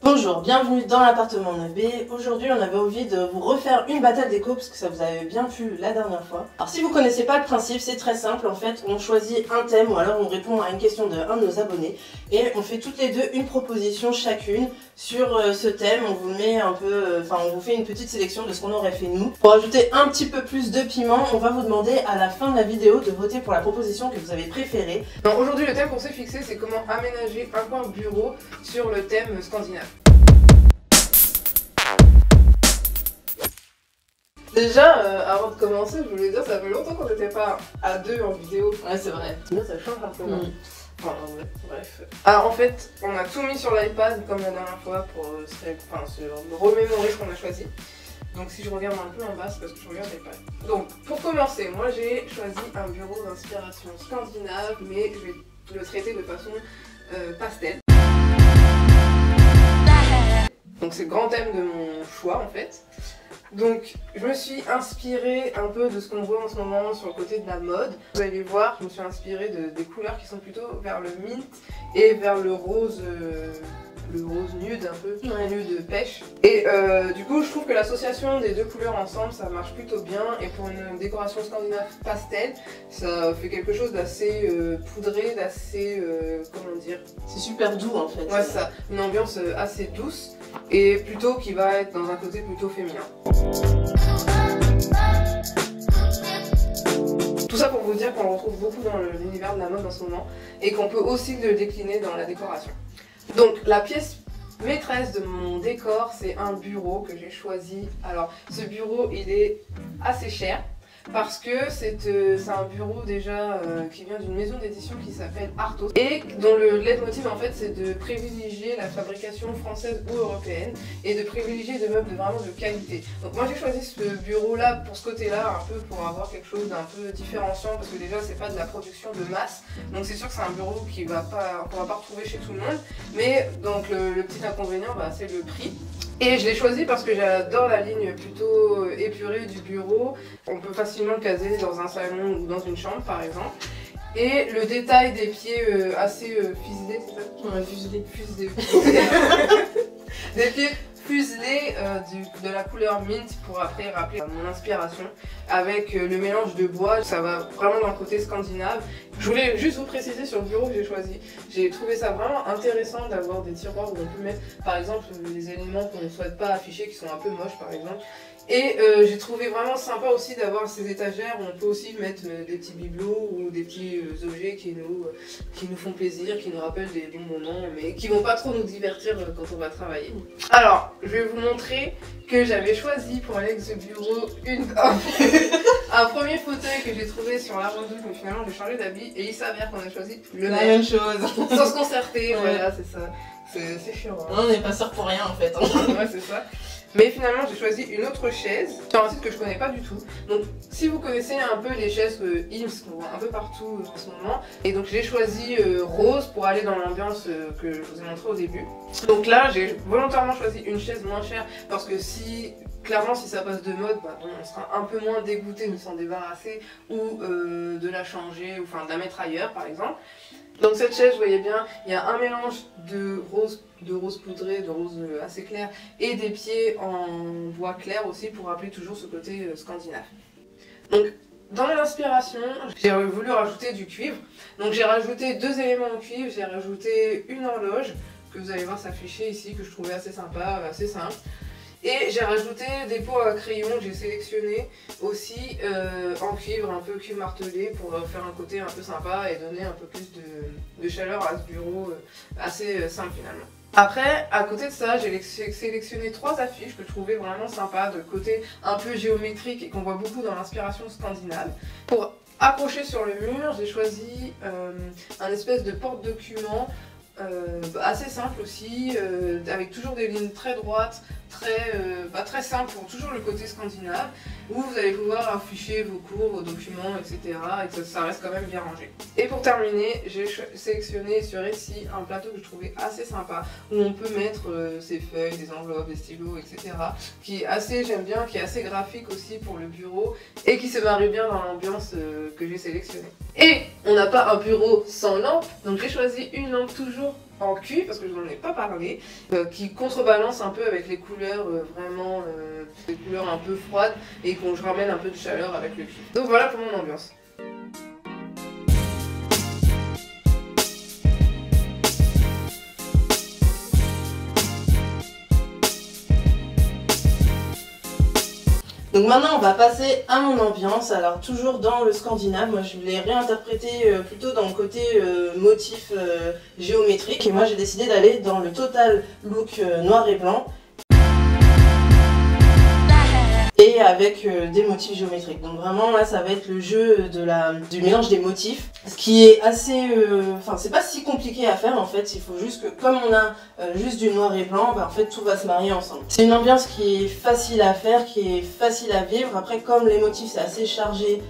Bonjour, bienvenue dans l'appartement Nabé. Aujourd'hui on avait envie de vous refaire une battle déco parce que ça vous avait bien plu la dernière fois. Alors si vous connaissez pas le principe, c'est très simple en fait, on choisit un thème ou alors on répond à une question de un de nos abonnés et on fait toutes les deux une proposition chacune sur ce thème. On vous met un peu, on vous fait une petite sélection de ce qu'on aurait fait nous. Pour ajouter un petit peu plus de piment, on va vous demander à la fin de la vidéo de voter pour la proposition que vous avez préférée. Aujourd'hui le thème qu'on s'est fixé, c'est comment aménager un coin bureau sur le thème scandinave. Déjà, avant de commencer, je voulais dire, ça fait longtemps qu'on n'était pas à deux en vidéo. Ouais, c'est vrai. Sinon, ça change un peu. Enfin, ouais, bref. Alors, en fait, on a tout mis sur l'iPad comme la dernière fois pour se remémorer ce qu'on a choisi. Donc, si je regarde un peu en bas, c'est parce que je regarde l'iPad. Donc, pour commencer, moi j'ai choisi un bureau d'inspiration scandinave, mais je vais le traiter de façon pastel. Donc, c'est le grand thème de mon choix en fait. Donc je me suis inspirée un peu de ce qu'on voit en ce moment sur le côté de la mode. Vous allez voir, je me suis inspirée des couleurs qui sont plutôt vers le mint et vers le rose nude, un peu nude pêche. Et du coup je trouve que l'association des deux couleurs ensemble ça marche plutôt bien, et pour une décoration scandinave pastel ça fait quelque chose d'assez poudré, d'assez comment dire, c'est super doux en fait. Ouais, ça, une ambiance assez douce et plutôt qui va être dans un côté plutôt féminin. Tout ça pour vous dire qu'on le retrouve beaucoup dans l'univers de la mode en ce moment et qu'on peut aussi le décliner dans la décoration. Donc la pièce maîtresse de mon décor, c'est un bureau que j'ai choisi. Alors ce bureau il est assez cher parce que c'est un bureau déjà qui vient d'une maison d'édition qui s'appelle Arthos et dont le leitmotiv en fait c'est de privilégier la fabrication française ou européenne et de privilégier des meubles vraiment de qualité. Donc moi j'ai choisi ce bureau là pour ce côté là, un peu pour avoir quelque chose d'un peu différenciant, parce que déjà c'est pas de la production de masse, donc c'est sûr que c'est un bureau qu'on va pas retrouver chez tout le monde, mais donc le petit inconvénient c'est le prix. Et je l'ai choisi parce que j'adore la ligne plutôt épurée du bureau. On peut facilement le caser dans un salon ou dans une chambre par exemple. Et le détail des pieds assez fuselés, c'est ça? Ouais, fuselés. Des pieds fuselés de la couleur mint pour après rappeler mon inspiration. Avec le mélange de bois, ça va vraiment dans le côté scandinave. Je voulais juste vous préciser sur le bureau que j'ai choisi. J'ai trouvé ça vraiment intéressant d'avoir des tiroirs où on peut mettre par exemple les éléments qu'on ne souhaite pas afficher, qui sont un peu moches par exemple. Et j'ai trouvé vraiment sympa aussi d'avoir ces étagères où on peut aussi mettre des petits bibelots ou des petits objets qui nous font plaisir, qui nous rappellent des bons moments, mais qui vont pas trop nous divertir quand on va travailler. Alors, je vais vous montrer que j'avais choisi pour aller avec ce bureau un premier fauteuil que j'ai trouvé sur la Redoute, mais finalement j'ai changé d'habit et il s'avère qu'on a choisi la même chose. Sans se concerter, voilà, c'est ça. C'est chiant. Hein. On n'est pas sûr pour rien en fait. Ouais, c'est ça. Mais finalement j'ai choisi une autre chaise sur un site que je connais pas du tout. Donc si vous connaissez un peu les chaises IMS qu'on voit un peu partout en ce moment, et donc j'ai choisi rose pour aller dans l'ambiance que je vous ai montré au début. Donc là j'ai volontairement choisi une chaise moins chère parce que clairement si ça passe de mode, on sera un peu moins dégoûté de s'en débarrasser ou de la changer, ou enfin de la mettre ailleurs par exemple. Donc cette chaise, vous voyez bien, il y a un mélange de rose poudré, de rose assez clair, et des pieds en bois clair aussi pour rappeler toujours ce côté scandinave. Donc dans l'inspiration, j'ai voulu rajouter du cuivre. Donc j'ai rajouté deux éléments en cuivre, j'ai rajouté une horloge, que vous allez voir s'afficher ici, que je trouvais assez sympa, assez simple. Et j'ai rajouté des pots à crayon que j'ai sélectionnés aussi en cuivre, un peu cuivre martelé, pour faire un côté un peu sympa et donner un peu plus de chaleur à ce bureau assez simple finalement. Après, à côté de ça, j'ai sélectionné trois affiches que je trouvais vraiment sympas, de côté un peu géométrique et qu'on voit beaucoup dans l'inspiration scandinave. Pour accrocher sur le mur, j'ai choisi un espèce de porte-document assez simple aussi, avec toujours des lignes très droites, très simples, pour toujours le côté scandinave, où vous allez pouvoir afficher vos cours, vos documents, etc. et que ça reste quand même bien rangé. Et pour terminer, j'ai sélectionné sur ici un plateau que je trouvais assez sympa, où on peut mettre ses feuilles, des enveloppes, des stylos, etc. qui est assez, j'aime bien, qui est assez graphique aussi pour le bureau, et qui se marie bien dans l'ambiance que j'ai sélectionnée. Et on n'a pas un bureau sans lampe, donc j'ai choisi une lampe toujours en cuit, parce que je n'en ai pas parlé, qui contrebalance un peu avec les couleurs vraiment, des couleurs un peu froides, et je ramène un peu de chaleur avec le cuivre. Donc voilà pour mon ambiance. Donc maintenant on va passer à mon ambiance, alors toujours dans le scandinave, moi je l'ai réinterprété plutôt dans le côté motif géométrique et moi j'ai décidé d'aller dans le total look noir et blanc et avec des motifs géométriques. Donc vraiment là ça va être le jeu du mélange des motifs, ce qui est assez, enfin c'est pas si compliqué à faire en fait, il faut juste que comme on a juste du noir et blanc, bah, en fait tout va se marier ensemble. C'est une ambiance qui est facile à faire, qui est facile à vivre. Après comme les motifs c'est assez chargé,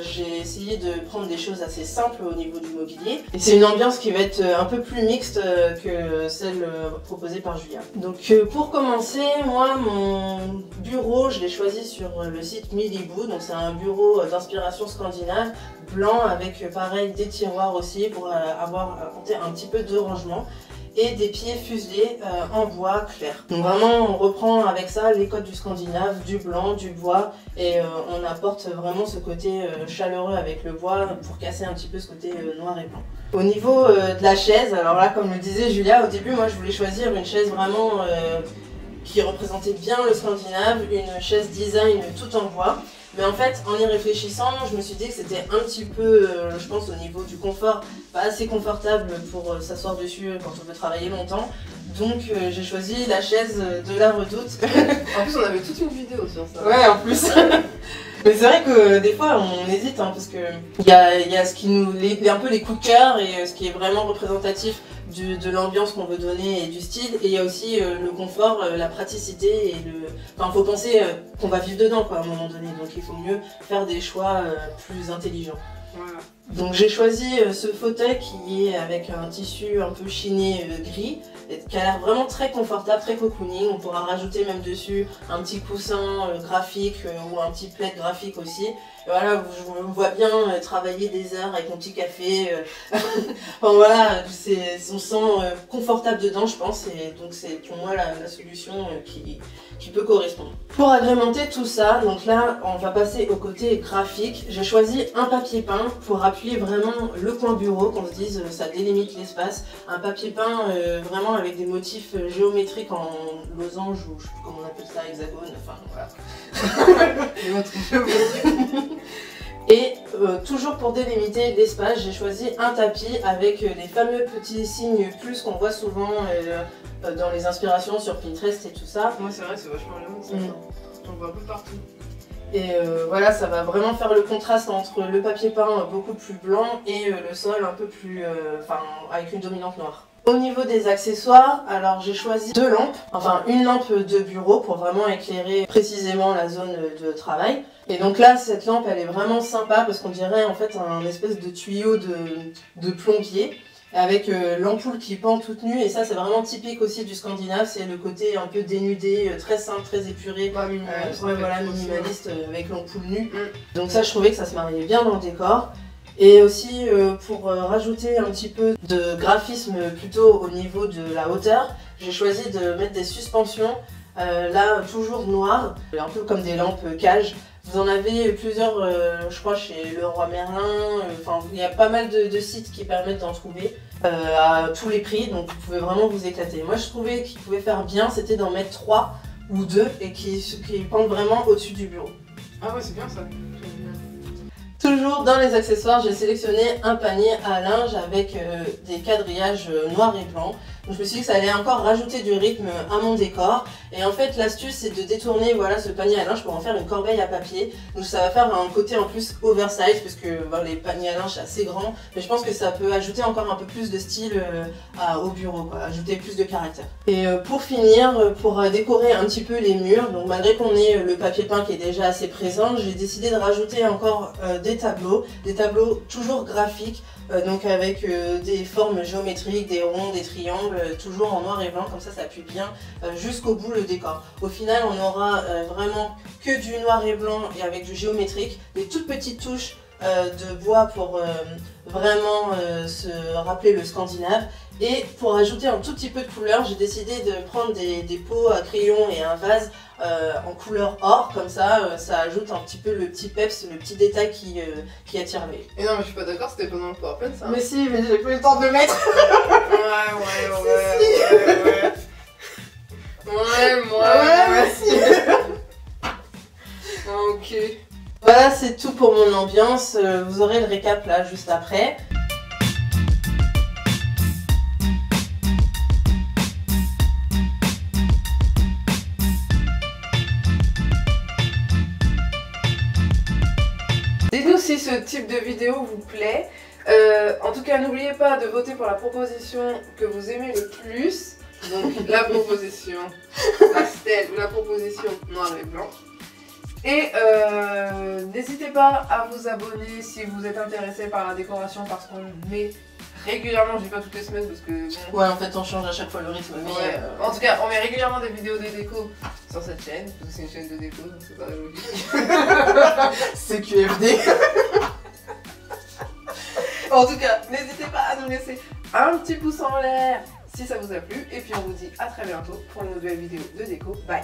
j'ai essayé de prendre des choses assez simples au niveau du mobilier. Et c'est une ambiance qui va être un peu plus mixte que celle proposée par Julia. Donc pour commencer, moi mon bureau je l'ai choisi sur le site Miliboo. Donc c'est un bureau d'inspiration scandinave, blanc avec pareil des tiroirs aussi pour apporter un petit peu de rangement. Et des pieds fuselés en bois clair. Donc vraiment on reprend avec ça les codes du scandinave, du blanc, du bois et on apporte vraiment ce côté chaleureux avec le bois pour casser un petit peu ce côté noir et blanc. Au niveau de la chaise, alors là comme le disait Julia au début, moi je voulais choisir une chaise vraiment qui représentait bien le scandinave, une chaise design tout en bois. Mais en fait, en y réfléchissant, je me suis dit que c'était un petit peu, je pense au niveau du confort, pas assez confortable pour s'asseoir dessus quand on veut travailler longtemps. Donc j'ai choisi la chaise de la Redoute. En plus on avait toute une vidéo sur ça. Ouais, en plus. Mais c'est vrai que des fois on hésite hein, parce que il y a ce qui nous, un peu les coups de cœur et ce qui est vraiment représentatif de l'ambiance qu'on veut donner et du style, et il y a aussi le confort, la praticité et enfin faut penser qu'on va vivre dedans quoi à un moment donné, donc il faut mieux faire des choix plus intelligents. Voilà. Donc j'ai choisi ce fauteuil qui est avec un tissu un peu chiné gris, qui a l'air vraiment très confortable, très cocooning. On pourra rajouter même dessus un petit coussin graphique ou un petit plaid graphique aussi. Et voilà, je me vois bien travailler des heures avec mon petit café. Enfin voilà, on se sent confortable dedans je pense, et donc c'est pour moi la solution qui peut correspondre. Pour agrémenter tout ça, donc là on va passer au côté graphique. J'ai choisi un papier peint pour appuyer vraiment le coin bureau, qu'on se dise ça délimite l'espace. Un papier peint vraiment avec des motifs géométriques en losange ou je sais plus comment on appelle ça, hexagone, enfin voilà. Et votre géométrie. Et toujours pour délimiter l'espace, j'ai choisi un tapis avec les fameux petits signes plus qu'on voit souvent dans les inspirations sur Pinterest et tout ça. Moi c'est vrai, c'est vachement bien ça. On le voit un peu partout. Et voilà, ça va vraiment faire le contraste entre le papier peint beaucoup plus blanc et le sol un peu plus, avec une dominante noire. Au niveau des accessoires, alors j'ai choisi deux lampes, enfin une lampe de bureau pour vraiment éclairer précisément la zone de travail. Et donc là, cette lampe, elle est vraiment sympa parce qu'on dirait en fait un espèce de tuyau de plombier avec l'ampoule qui pend toute nue, et ça c'est vraiment typique aussi du scandinave, c'est le côté un peu dénudé, très simple, très épuré, minimaliste avec l'ampoule nue. Donc ça je trouvais que ça se mariait bien dans le décor. Et aussi pour rajouter un petit peu de graphisme plutôt au niveau de la hauteur, j'ai choisi de mettre des suspensions, là toujours noires, un peu comme des lampes cage. Vous en avez plusieurs, je crois, chez Leroy Merlin, enfin il y a pas mal de sites qui permettent d'en trouver à tous les prix, donc vous pouvez vraiment vous éclater. Moi je trouvais qu'il pouvait faire bien, c'était d'en mettre 3 ou 2 et qui pendent vraiment au-dessus du bureau. Ah ouais, c'est bien ça. Toujours dans les accessoires, j'ai sélectionné un panier à linge avec des quadrillages noirs et blancs. Donc je me suis dit que ça allait encore rajouter du rythme à mon décor. Et en fait l'astuce c'est de détourner voilà, ce panier à linge pour en faire une corbeille à papier. Donc ça va faire un côté en plus oversize parce que les paniers à linge c'est assez grand. Mais je pense que ça peut ajouter encore un peu plus de style au bureau, quoi, ajouter plus de caractère. Et pour finir, pour décorer un petit peu les murs, donc malgré qu'on ait le papier peint qui est déjà assez présent, j'ai décidé de rajouter encore des tableaux toujours graphiques. Donc avec des formes géométriques, des ronds, des triangles, toujours en noir et blanc, comme ça appuie bien jusqu'au bout le décor. Au final on aura vraiment que du noir et blanc et avec du géométrique, des toutes petites touches de bois pour vraiment se rappeler le scandinave. Et pour ajouter un tout petit peu de couleur, j'ai décidé de prendre des pots à crayon et un vase en couleur or, comme ça, ça ajoute un petit peu le petit peps, le petit détail qui attire l'œil. Et non, mais je suis pas d'accord, c'était pendant le PowerPoint ça. Mais si, mais j'ai pas eu le temps de le mettre. Ouais. Ok. Voilà, c'est tout pour mon ambiance. Vous aurez le récap là juste après. Dites-nous si ce type de vidéo vous plaît. En tout cas, n'oubliez pas de voter pour la proposition que vous aimez le plus. Donc la proposition pastel ou la proposition noir et blanc. Et n'hésitez pas à vous abonner si vous êtes intéressé par la décoration parce qu'on met régulièrement, je dis pas toutes les semaines parce que... Ouais, en fait on change à chaque fois le rythme. Mais ouais. En tout cas, on met régulièrement des vidéos de déco sur cette chaîne, parce que c'est une chaîne de déco, donc c'est pas logique. C'est QFD. En tout cas, n'hésitez pas à nous laisser un petit pouce en l'air si ça vous a plu. Et puis on vous dit à très bientôt pour une nouvelle vidéo de déco. Bye!